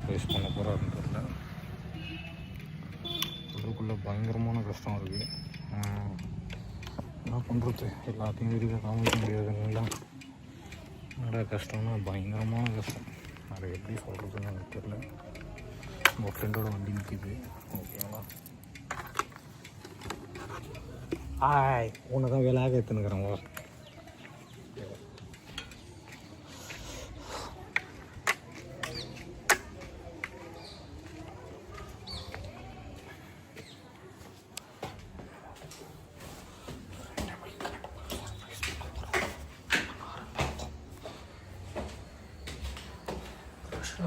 Face பண்ண போகிறாருன்னு தெரியல. உள்ளுக்குள்ளே பயங்கரமான கஷ்டம் இருக்குது. என்ன பண்ணுறது, எல்லாத்தையும் வீடியோ காமிக்க முடியாதுங்களா. என்னடா கஷ்டம்னா பயங்கரமான கஷ்டம். அதை எப்படி சொல்கிறதுன்னு எனக்கு தெரியல. உங்கள் ஃப்ரெண்டோட வண்டி நிற்கிது. ஓகேங்களா, ஆய் உன்னை தான் வேலையாக எடுத்துனுக்கிறேன்.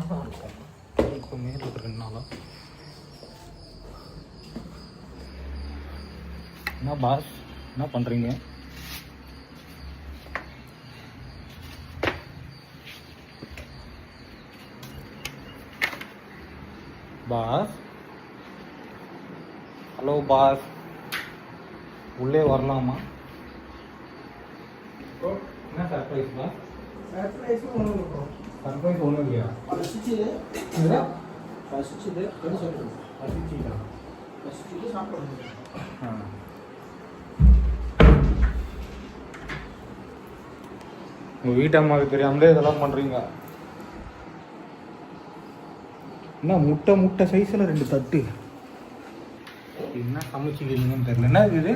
தான் இருக்கும் அதுக்கு மேலே ஒரு 2 நாளாக. என்ன பாஸ், என்ன பண்ணுறீங்க? பாஸ், ஹலோ பாஸ், உள்ளே வரலாமா? என்ன சர்ப்ரைஸ் பாஸ்? சர்ப்ரைஸ் ஒன்றும் இருக்கும். சர்ப்ரைஸ் ஒன்றும் இல்லையா? பசிச்சுது கடி சாப்பிடுது. பசிச்சுது சாப்பிடுறது. உங்கள் வீட்டு அம்மாவுக்கு தெரியாமலே இதெல்லாம் பண்ணுறீங்க. என்ன முட்டை சைஸில் 2 தட்டு. என்ன சமைச்சிக்கிறீங்கன்னு தெரியல. என்ன இது?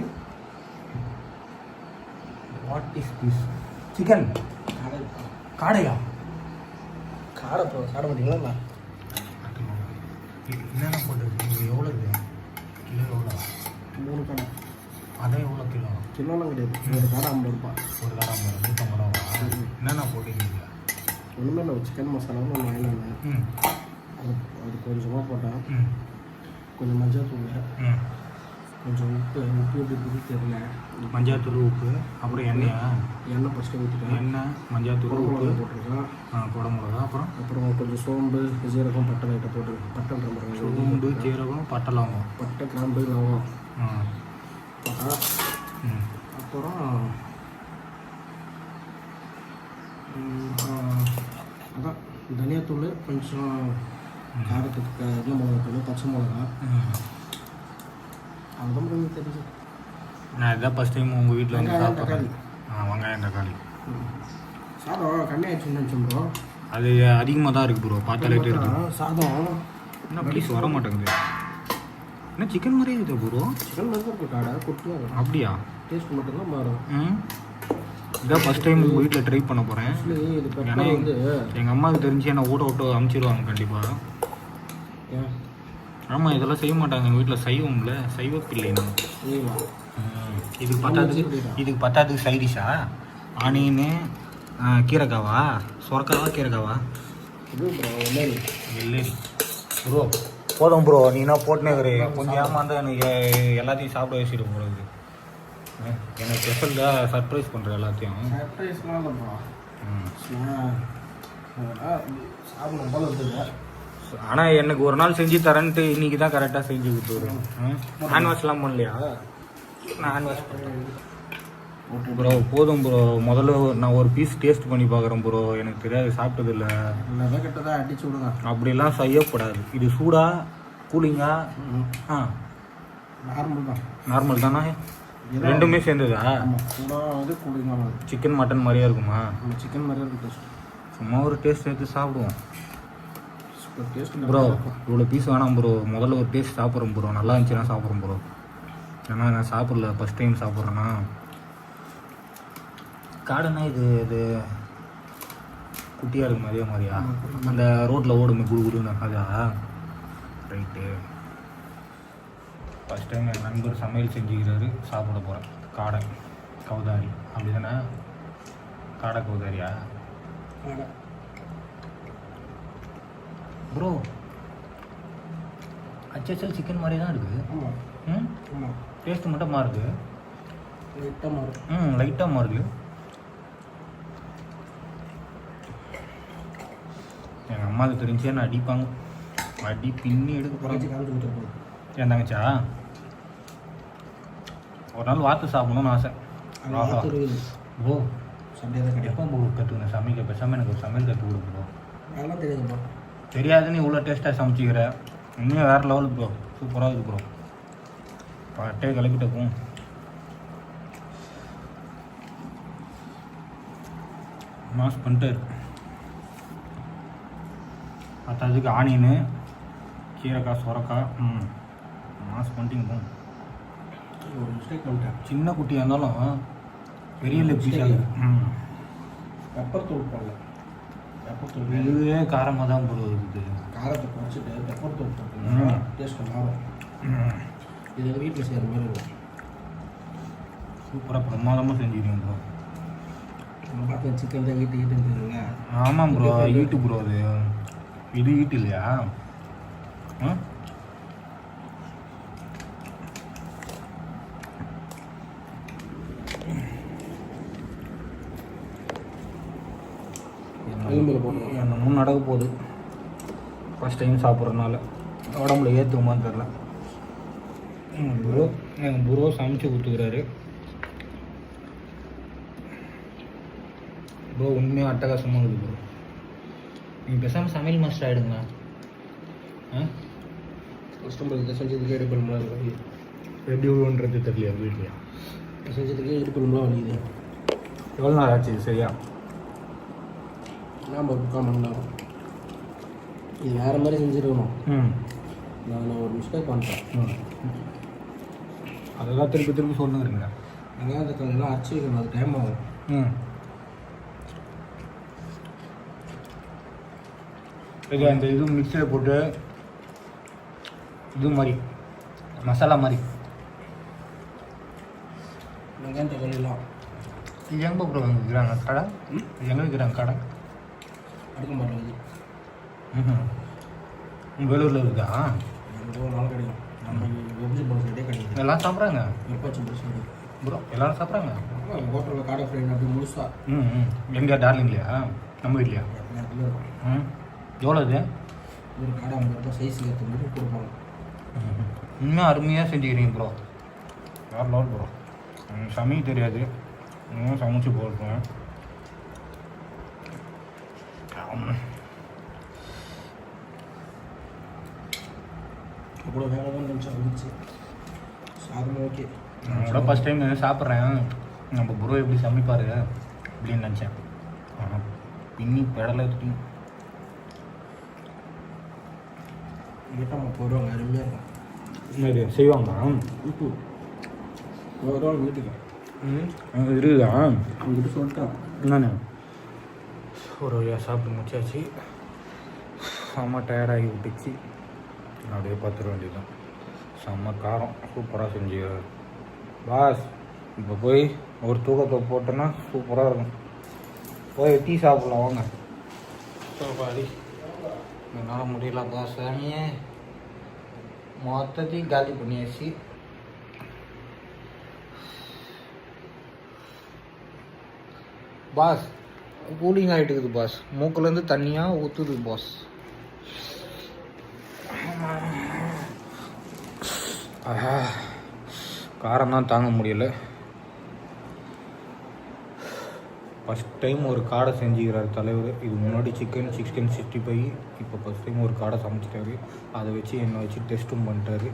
What is this? சிக்கன் காடையா? காடை சாப்பிட மாட்டீங்களா? என்னென்ன போட்டுருக்கு? இது எவ்வளோ இது? கிலோ எவ்வளோ? 3 கடை. அதான் எவ்வளோ கிலோ? கிலோலாம் கிடையாது. ஒரு கடை 50 ரூபாய். ஒரு கடை 150 ரூபாவா? என்னென்ன போட்டிருக்கீங்க? ஒன்றுமே இல்லை, சிக்கன் மசாலாவும் ஒன்று வாங்கினேன். அது கொஞ்சமாக போட்டேன். கொஞ்சம் மஞ்சள் தூள், கொஞ்சம் உப்பு எப்படி புது தெரியல. மஞ்சள் தூள், உப்பு, அப்புறம் எண்ணெய் ஃபஸ்ட்டு ஊற்றிட்டேன். எண்ணெய், மஞ்சள் தூள், உப்பு போட்டிருக்கேன். குடை மிளகா, அப்புறம் கொஞ்சம் சோம்பு, சீரகம், பட்டை லைட்டை போட்டு பட்டைன்ற மாதிரி. சோம்பு, சீரகம், பட்டை, லவங்கம், பட்டை, கிராம்பு, லவங்கம் போட்டா. அப்புறம் அதான் தனியாத்தூள், கொஞ்சம் காரத்துக்கு என்ன மிளகாத்தூள், பச்சை மிளகா, அதுதான் கொஞ்சம் தெரிஞ்சு. நான் இதான் ஃபஸ்ட் டைம் உங்கள் வீட்டில் வந்து தக்காளி. வெங்காயம் தக்காளி சாதம் கம்மியாகிடுச்சுன்னு நினச்சோம். அது அதிகமாக தான் இருக்குது ப்ரோ, பார்த்தாலே இருக்குது. சாதம் என்ன ப்ளீஸ் வர மாட்டேங்குது. என்ன சிக்கன் மாதிரியே இருக்குது ப்ரோ? சிக்கன் மாதிரி தான் இருக்கும். கடை குட்டியாக இருக்கும். அப்படியா? டேஸ்ட் மட்டும்தான் மாறும். இதான் ஃபஸ்ட் டைம் உங்கள் வீட்டில் ட்ரை பண்ண போகிறேன். ஏன்னா வந்து எங்கள் அம்மாவுக்கு தெரிஞ்சு என்னை ஊட்ட விட்டு அமுச்சிடுவாங்க கண்டிப்பாக. ஆமாம், இதெல்லாம் செய்ய மாட்டாங்க எங்கள் வீட்டில். சைவம்ல சைவ பிள்ளை நான். இதுக்கு பத்தாது சைடிஷா? ஆனியனு, கீரைக்காவா, சொரக்காவா, கீரைக்காவா? வெள்ளரி ப்ரோ. போதும் ப்ரோ, நீ என்ன போட்டுனே கொஞ்சம் ஏமாந்து எனக்கு எல்லாத்தையும் சாப்பிட வச்சுட்டு போகிறது. எனக்கு ஸ்பெஷலாக சர்ப்ரைஸ் பண்ணுற எல்லாத்தையும். சர்ப்ரைஸ்லாம் இல்லைப்பா. சாப்பிடும் போல இருக்குது. ஆனால் எனக்கு ஒரு நாள் செஞ்சு தரேன்ட்டு இன்றைக்கி தான் கரெக்டாக செஞ்சு கொடுத்துருவேன். ஹேண்ட் வாஷ்லாம் பண்ணலையா? நான் ஹேண்ட் வாஷ் பண்ணுறேன் ப்ரோ. போதும் ப்ரோ, முதல்ல நான் ஒரு பீஸ் டேஸ்ட் பண்ணி பார்க்குறேன் ப்ரோ. எனக்கு தெரியாது, சாப்பிட்டதில்லை. கிட்டதான் அடிச்சு விடுங்க. அப்படிலாம் செய்யப்படாது. இது சூடா கூலிங்கா? நார்மல் தான். நார்மல் தானே? ரெண்டுமே சேர்ந்ததா? சூடாவது கூலிங்காக. சிக்கன் மட்டன் மாதிரியா இருக்குமா? சிக்கன் மாதிரியா இருக்கும். சும்மா ஒரு டேஸ்ட் எடுத்து சாப்பிடுவோம் டேஸ்ட் ப்ரோ. இவ்வளோ பீஸ் வேணாம் ப்ரோ, முதல்ல ஒரு டேஸ்ட் சாப்பிட்றேன் ப்ரோ. நல்லா இருந்துச்சுன்னா சாப்பிட்றேன் ப்ரோ. ஏன்னா நான் சாப்பிடல, ஃபஸ்ட் டைம் சாப்பிட்றேன்னா. காடுன்னா இது குட்டியாக இருக்கும் அதே மாதிரியா? அந்த ரோட்டில் ஓடுமே குடு குடுன்னு அதா? ரைட்டு. ஃபஸ்ட் டைம் என் நண்பர் சமையல் செஞ்சுக்கிறாரு, சாப்பிட போகிறேன். காடை கௌதாரி அப்படி தானே? காடை கௌதாரியா ப்ரோ? HSL சிக்கன் மாதிரி தான் இருக்குது. டேஸ்ட்டு மட்டும் மாறுது. லைட்டாக மாறும். லைட்டாக மாறுது. எங்கள் அம்மாவுக்கு தெரிஞ்சே என்ன அடிப்பாங்க. அடி பின்னி எடுக்க போகிறாங்க. என் தங்கச்சா ஒரு நாள் வாத்து சாப்பிடணும்னு ஆசை. ப்ரோ சண்டே தான் கிடையாது. எப்போ ப்ரோ கற்றுக்கணும் சமைக்க? பேசாமல் எனக்கு ஒரு சமையல் கற்றுக் கொடுக்குறோம். நல்லா தெரியாதுப்பா. தெரியாதுன்னு இவ்வளோ டேஸ்ட்டாக சமைச்சிக்கிற இன்னும் வேறு லெவல் ப்ரோ. சூப்பராக இருக்குது ப்ரோ. பட்டே கிளப்பிட்டக்கும். மாஸ் பண்ணிட்டாரு. பத்தாவதுக்கு ஆனியனு, கீரைக்காய், சுரக்காய். மாஸ் பண்ணிட்டீங்க. ஒரு மிஸ்டேக் பண்ணிட்டேன். சின்ன குட்டியாக இருந்தாலும் பெரிய லெக் பீஸ் ஆகுது. பெப்பர் தூள் போடல. பெப்பர் தூள் இதுவே காரமாக தான் ப்ரோ இருக்குது. காரத்தை குறைச்சிட்டு பெப்பர் தூள் போட்டீங்கன்னா டேஸ்ட்டு மாறும். இது எங்கள் வீட்டில் செய்கிற மாதிரி இருக்கும். சூப்பராக பிரமாதமாக செஞ்சுக்கிறீங்க ப்ரோ. நம்ம பார்த்து சிக்கன் தான் ஈட்டுன்னு தெரியுங்களா? ஆமாம் ப்ரோ, ஈட்டு ப்ரோ. அது இது ஈட்டு இல்லையா? என்ன நடக்க போகுது. ஃபஸ்ட் டைம் சாப்பிட்றதுனால உடம்புல ஏற்றுக்குமான்னு தெரில. எங்கள் ப்ரோ சமைச்சு கொடுத்துக்கிறாரு ப்ரோ. உண்மையாக அட்டகாசமாக இருக்குது ப்ரோ. நீங்கள் பேசாமல் சமையல் மாஸ்டர் ஆகிடுங்க. கஸ்டமர் இதை செஞ்சதுக்கே எடுப்பு வலிக்குது. எப்படின்றது தெரியல. வீட்லையா செஞ்சதுக்கே எடுப்பு வலிக்குது. எவ்வளோ நாள் ஆச்சு சரியா? நாம் 3/4 மணி நேரம். இது வேறு மாதிரி செஞ்சுருக்கணும். நான் ஒரு மிஸ்டேக் பண்ணிட்டேன். அதெல்லாம் திருப்பி திருப்பி சொல்லுங்கிறீங்க. வெங்காயத்தை கொஞ்சம் அரைச்சி வைக்கணும். அது டைம் ஆகும். இது அந்த இது மிக்சியில் போட்டு இது மாதிரி மசாலா மாதிரி வெங்காயம் தக்காளிலாம் இது எங்கே ப்ரோ விற்கிறாங்க கடை? எங்கே விற்கிறாங்க கடை? அடுக்க மாட்டோம். வேலூரில் இருக்கா? எவ்வளோ நாள் கிடைக்கும். நம்ம வெஜ்ஜு பஸ் ரெடியே கிடைக்கும். எல்லாம் சாப்பிட்றாங்க எப்பாச்சு பஸ் கிடைக்கும் ப்ரோ. எல்லோரும் சாப்பிட்றாங்க. ஹோட்டலில் காடை ஃப்ரை அப்படி முழுசா. எங்கே டார்லிங்லையா? நம்ம வீட்லையா? இடத்துல இருக்கும். எவ்வளோ இது? ஒரு காடை 50 ரூபாய் சைஸுக்கு ஏற்ற மாதிரி கொடுப்பாங்க. இன்னும் அருமையாக செஞ்சுக்கிறீங்க ப்ரோ. வேறு லெவல் ப்ரோ. சமைக்க தெரியாது, இன்னும் சமைச்சு போட்டுருவேன். அவ்வளோ வேலை தான் நினச்சா வந்துச்சு. சாதம் ஓகே. நான் கூட ஃபஸ்ட் டைம் சாப்பிட்றேன். நம்ம ப்ரோ எப்படி சமைப்பார் அப்படின்னு நினச்சேன். ஆனால் பின்னி பெடலை எடுத்துட்டீங்க. கிட்ட நம்ம போடுவாங்க. அருமையாக இருக்கும். இது செய்வாங்களா? 100 ரூபா வீட்டுக்கு இருக்குதா? அவங்ககிட்ட சொல்லிட்டான். என்னண்ணே ஒரு வழியாக சாப்பிட்டு முடிச்சாச்சு. செம்ம டயர்டாகி விட்டுச்சு. அப்படியே பார்த்துட வேண்டியதுதான். செம்ம காரம் சூப்பராக செஞ்சுக்கிறாரு பாஸ். இப்போ போய் ஒரு தூக்கத்தை போட்டோன்னா சூப்பராக இருக்கும். போய் டீ சாப்பிட்லாம் வாங்க. பாடி என்னால் முடியல பாஸ். சாமியே மொத்தத்தையும் காலி பண்ணியாச்சு. பாஸ் கூலிங் ஆகிட்டு இருக்குது பாஸ். மூக்குலேருந்து தண்ணியாக ஊற்றுது பாஸ். காரம் தான் தாங்க முடியல. ஃபஸ்ட் டைம் ஒரு காடை செஞ்சுக்கிறார் தலைவர். இது முன்னாடி சிக்கன் 65, இப்போ ஃபஸ்ட் டைம் ஒரு காடை சமைச்சிட்டாரு. அதை வச்சு என்னை வச்சு டெஸ்ட்டும் பண்ணிட்டாரு.